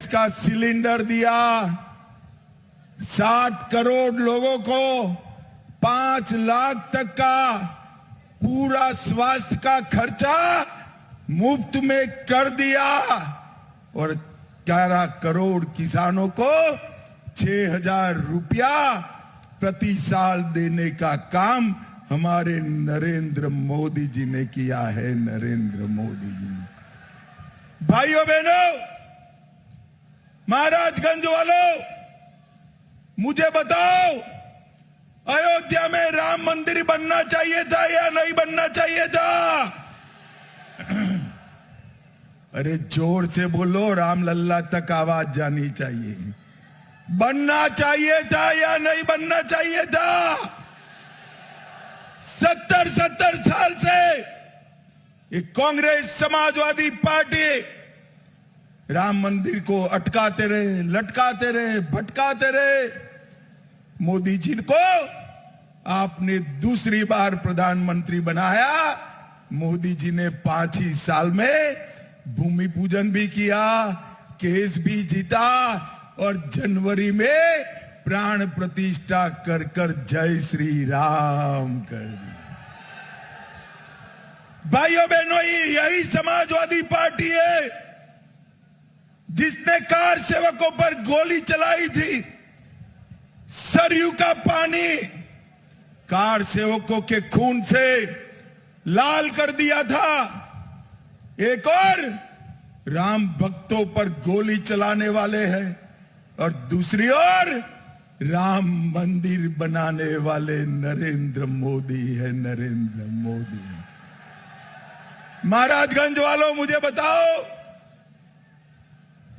का सिलेंडर दिया, 60 करोड़ लोगों को 5 लाख तक का पूरा स्वास्थ्य का खर्चा मुफ्त में कर दिया और 11 करोड़ किसानों को 6,000 रुपया प्रति साल देने का काम हमारे नरेंद्र मोदी जी ने किया है। नरेंद्र मोदी जी ने। भाइयों बहनों, महाराजगंज वालों, मुझे बताओ, अयोध्या में राम मंदिर बनना चाहिए था या नहीं बनना चाहिए था? अरे जोर से बोलो, राम लल्ला तक आवाज जानी चाहिए। बनना चाहिए था या नहीं बनना चाहिए था? 70 साल से ये कांग्रेस समाजवादी पार्टी राम मंदिर को अटकाते रहे, लटकाते रहे, भटकाते रहे। मोदी जी को आपने दूसरी बार प्रधानमंत्री बनाया। मोदी जी ने 5 ही साल में भूमि पूजन भी किया, केस भी जीता और जनवरी में प्राण प्रतिष्ठा कर कर जय श्री राम कर दिया। भाइयों बहनों, यही समाजवादी पार्टी है जिसने कार सेवकों पर गोली चलाई थी। सरयू का पानी कार सेवकों के खून से लाल कर दिया था। एक और राम भक्तों पर गोली चलाने वाले हैं और दूसरी ओर राम मंदिर बनाने वाले नरेंद्र मोदी है। नरेंद्र मोदी है। महाराजगंज वालों, मुझे बताओ,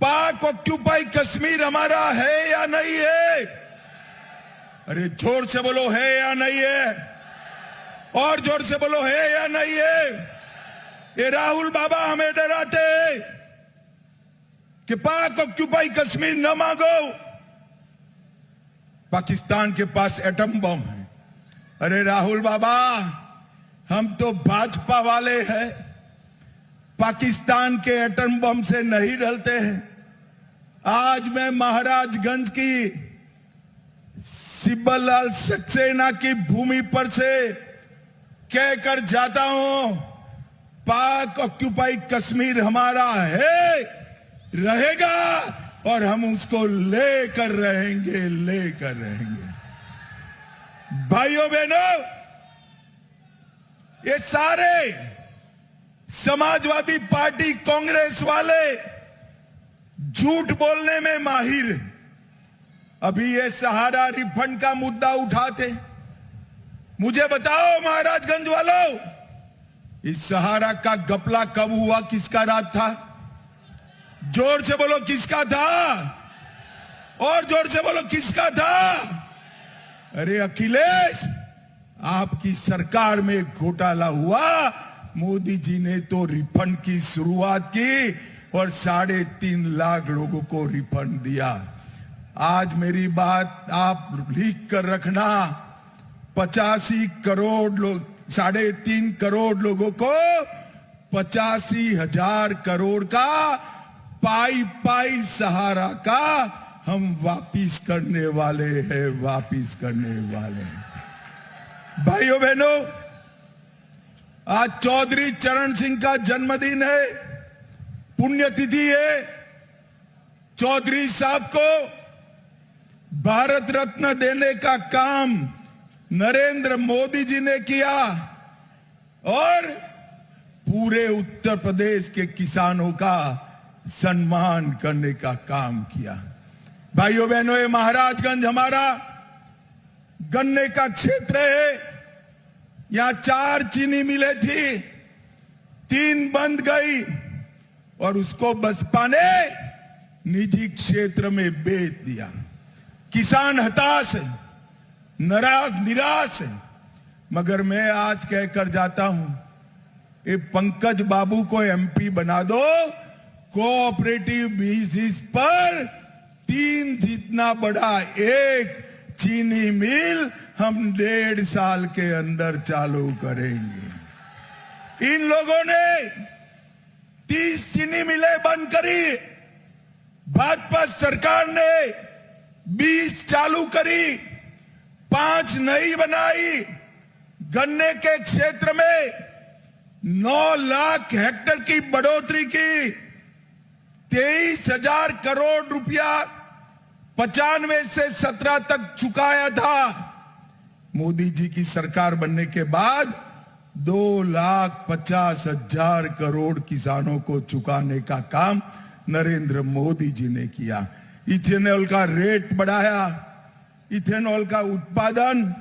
पाक ऑक्यूपाई कश्मीर हमारा है या नहीं है? अरे जोर से बोलो, है या नहीं है? और जोर से बोलो, है या नहीं है? ये राहुल बाबा हमें डराते हैं कि पाक ऑक्यूपाई कश्मीर न मांगो, पाकिस्तान के पास एटम बम है। अरे राहुल बाबा, हम तो भाजपा वाले हैं, पाकिस्तान के एटम बम से नहीं डरते हैं। आज मैं महाराजगंज की शिवलाल सक्सेना की भूमि पर से कहकर जाता हूं, पाक ऑक्यूपाई कश्मीर हमारा है, रहेगा और हम उसको लेकर रहेंगे, लेकर रहेंगे। भाइयों बहनों, ये सारे समाजवादी पार्टी कांग्रेस वाले झूठ बोलने में माहिर। अभी ये सहारा रिफंड का मुद्दा उठाते। मुझे बताओ महाराजगंज वालों, इस सहारा का घपला कब हुआ? किसका राज था? जोर से बोलो, किसका था? और जोर से बोलो, किसका था? अरे अखिलेश, आपकी सरकार में घोटाला हुआ। मोदी जी ने तो रिफंड की शुरुआत की और 3.5 लाख लोगों को रिफंड दिया। आज मेरी बात आप लिख कर रखना, 85 करोड़ लोग, 3.5 करोड़ लोगों को 85,000 करोड़ का पाई पाई सहारा का हम वापिस करने वाले हैं, वापिस करने वाले हैं। भाइयों बहनों, आज चौधरी चरण सिंह का जन्मदिन है, पुण्यतिथि है। चौधरी साहब को भारत रत्न देने का काम नरेंद्र मोदी जी ने किया और पूरे उत्तर प्रदेश के किसानों का सम्मान करने का काम किया। भाइयों बहनों, ये महाराजगंज हमारा गन्ने का क्षेत्र है। यहां 4 चीनी मिलें थी, 3 बंद गई और उसको बसपा ने निजी क्षेत्र में बेच दिया। किसान हताश है, निराश है। मगर मैं आज कहकर जाता हूं, ये पंकज बाबू को एमपी बना दो, कोऑपरेटिव बेसिस पर 3 जितना बड़ा एक चीनी मिल हम 1.5 साल के अंदर चालू करेंगे। इन लोगों ने 30 चीनी मिलें बंद करी, भाजपा सरकार ने 20 चालू करी, 5 नई बनाई। गन्ने के क्षेत्र में 9 लाख हेक्टेयर की बढ़ोतरी की, 23,000 करोड़ रुपया 95 से 17 तक चुकाया था। मोदी जी की सरकार बनने के बाद 2,50,000 करोड़ किसानों को चुकाने का काम नरेंद्र मोदी जी ने किया। इथेनॉल का रेट बढ़ाया, इथेनॉल का उत्पादन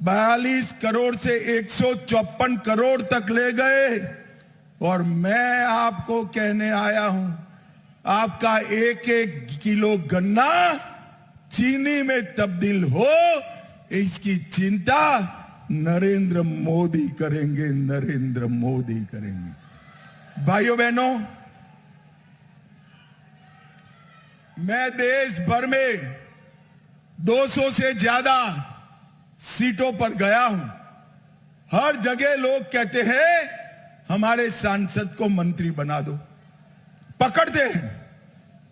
42 करोड़ से 154 करोड़ तक ले गए। और मैं आपको कहने आया हूं, आपका 1-1 किलो गन्ना चीनी में तब्दील हो, इसकी चिंता नरेंद्र मोदी करेंगे, नरेंद्र मोदी करेंगे। भाइयों बहनों, मैं देश भर में 200 से ज्यादा सीटों पर गया हूं। हर जगह लोग कहते हैं हमारे सांसद को मंत्री बना दो, पकड़ते हैं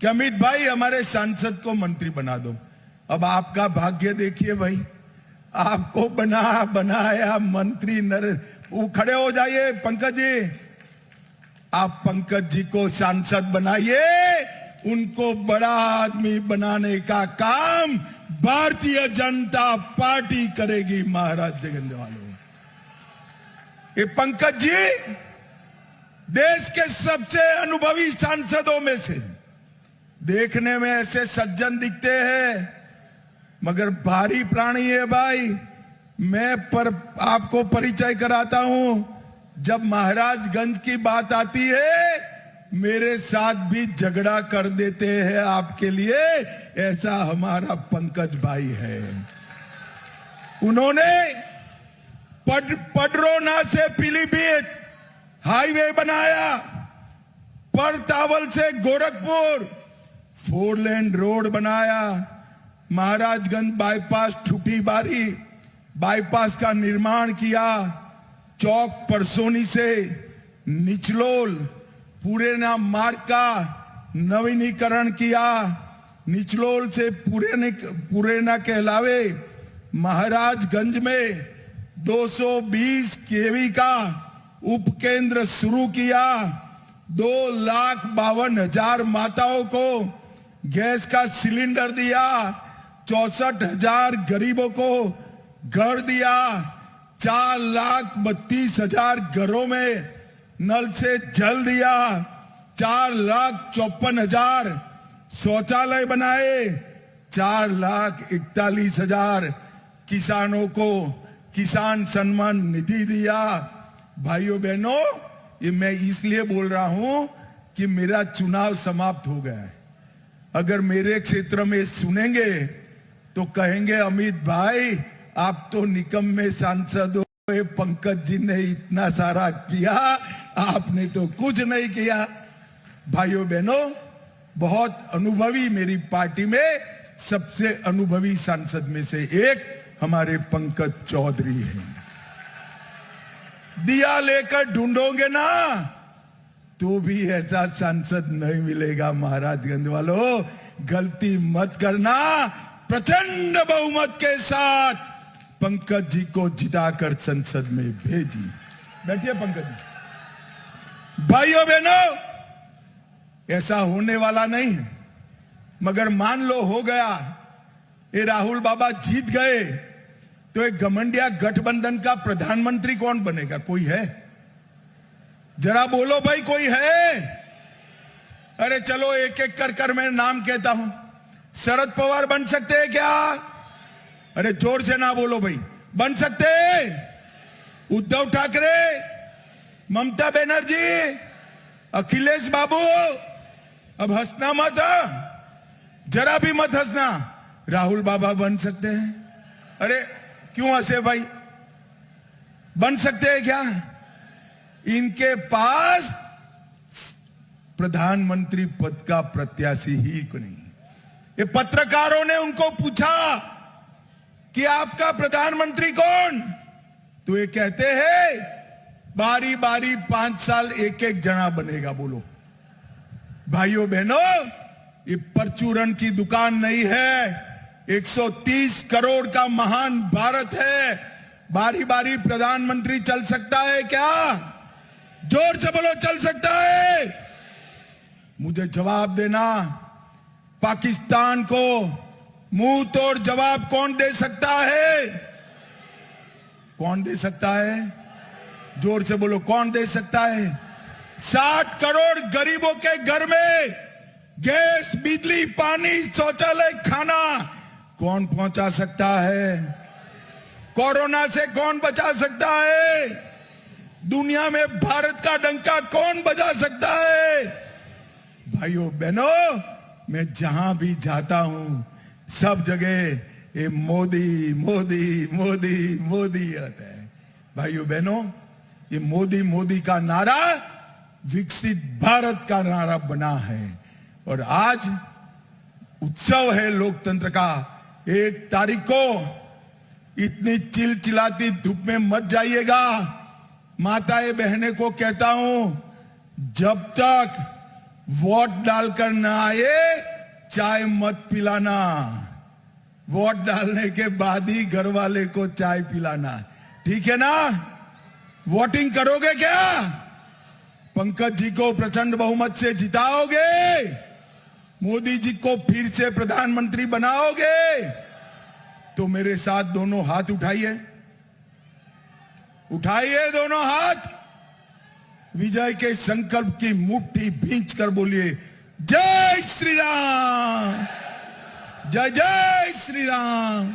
कि अमित भाई हमारे सांसद को मंत्री बना दो। अब आपका भाग्य देखिए भाई, आपको बनाया मंत्री वो खड़े हो जाइए पंकज जी, आप पंकज जी को सांसद बनाइए, उनको बड़ा आदमी बनाने का काम भारतीय जनता पार्टी करेगी। महाराज जगनवालों, ये पंकज जी देश के सबसे अनुभवी सांसदों में से, देखने में ऐसे सज्जन दिखते हैं मगर भारी प्राणी है भाई। मैं आपको परिचय कराता हूं, जब महाराजगंज की बात आती है मेरे साथ भी झगड़ा कर देते हैं आपके लिए, ऐसा हमारा पंकज भाई है। उन्होंने पडरौना से पीलीभीत हाईवे बनाया, परतावल से गोरखपुर 4 लेन रोड बनाया, महाराजगंज बाईपास ठुटी बारी बाईपास का निर्माण किया, चौक परसोनी से निचलोल पुरेना मार्ग का नवीनीकरण किया, निचलोल से पुरेना के अलावे महाराजगंज में 220 केवी का उपकेंद्र शुरू किया, 2,52,000 माताओं को गैस का सिलेंडर दिया, 64,000 गरीबों को घर दिया, 4,32,000 घरों में नल से जल दिया, 4,54,000 शौचालय बनाए, 4,41,000 किसानों को किसान सम्मान निधि दिया। भाइयों बहनों, ये मैं इसलिए बोल रहा हूं कि मेरा चुनाव समाप्त हो गया है। अगर मेरे क्षेत्र में सुनेंगे तो कहेंगे अमित भाई आप तो निकम्मे सांसद हो, पंकज जी ने इतना सारा किया, आपने तो कुछ नहीं किया। भाइयों बहनों, बहुत अनुभवी, मेरी पार्टी में सबसे अनुभवी सांसद में से एक हमारे पंकज चौधरी हैं। दिया लेकर ढूंढोगे ना तो भी ऐसा सांसद नहीं मिलेगा। महाराजगंज वालों, गलती मत करना, प्रचंड बहुमत के साथ पंकज जी को जिताकर संसद में भेजी। बैठिए पंकज जी। भाइयों बहनों, ऐसा होने वाला नहीं है, मगर मान लो हो गया, ये राहुल बाबा जीत गए तो एक घमंडिया गठबंधन का प्रधानमंत्री कौन बनेगा? कोई है? जरा बोलो भाई, कोई है? अरे चलो एक एक कर मैं नाम कहता हूं। शरद पवार बन सकते हैं क्या? अरे जोर से ना बोलो भाई, बन सकते हैं? उद्धव ठाकरे, ममता बनर्जी, अखिलेश बाबू, अब हंसना मत, जरा भी मत हंसना, राहुल बाबा बन सकते हैं। अरे क्यों हंसे भाई? बन सकते हैं क्या? इनके पास प्रधानमंत्री पद का प्रत्याशी ही नहीं। ये पत्रकारों ने उनको पूछा कि आपका प्रधानमंत्री कौन? तो ये कहते हैं बारी बारी 5 साल एक एक जना बनेगा। बोलो भाइयों बहनों, ये परचूरन की दुकान नहीं है। 130 करोड़ का महान भारत है। बारी बारी प्रधानमंत्री चल सकता है क्या? जोर से बोलो, चल सकता है? मुझे जवाब देना, पाकिस्तान को मुंह तोड़ जवाब कौन दे सकता है? कौन दे सकता है? जोर से बोलो, कौन दे सकता है? 60 करोड़ गरीबों के घर में गैस, बिजली, पानी, शौचालय, खाना कौन पहुंचा सकता है? कोरोना से कौन बचा सकता है? दुनिया में भारत का डंका कौन बजा सकता है? भाइयों बहनों, मैं जहां भी जाता हूं सब जगह ये मोदी मोदी मोदी मोदी आता है। भाइयों बहनों, ये मोदी मोदी का नारा विकसित भारत का नारा बना है। और आज उत्सव है लोकतंत्र का। 1 तारीख को इतनी चिलचिलाती धूप में मत जाइएगा। माताएं बहनें को कहता हूं, जब तक वोट डालकर ना आए चाय मत पिलाना। वोट डालने के बाद ही घर वाले को चाय पिलाना, ठीक है ना? वोटिंग करोगे क्या? पंकज जी को प्रचंड बहुमत से जिताओगे? मोदी जी को फिर से प्रधानमंत्री बनाओगे? तो मेरे साथ दोनों हाथ उठाइए, उठाइए दोनों हाथ। विजय के संकल्प की मुट्ठी भींच कर बोलिए, जय श्री राम, जय जय श्री राम।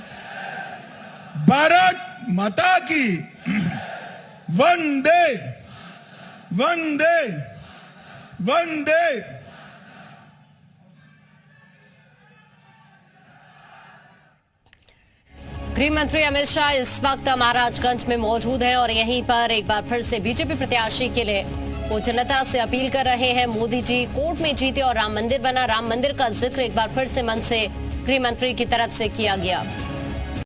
भारत माता की वंदे वंदे वंदे। गृह मंत्री अमित शाह इस वक्त महाराजगंज में मौजूद हैं और यहीं पर एक बार फिर से बीजेपी प्रत्याशी के लिए वो जनता से अपील कर रहे हैं। मोदी जी कोर्ट में जीते और राम मंदिर बना। राम मंदिर का जिक्र एक बार फिर से मन से गृह मंत्री की तरफ से किया गया।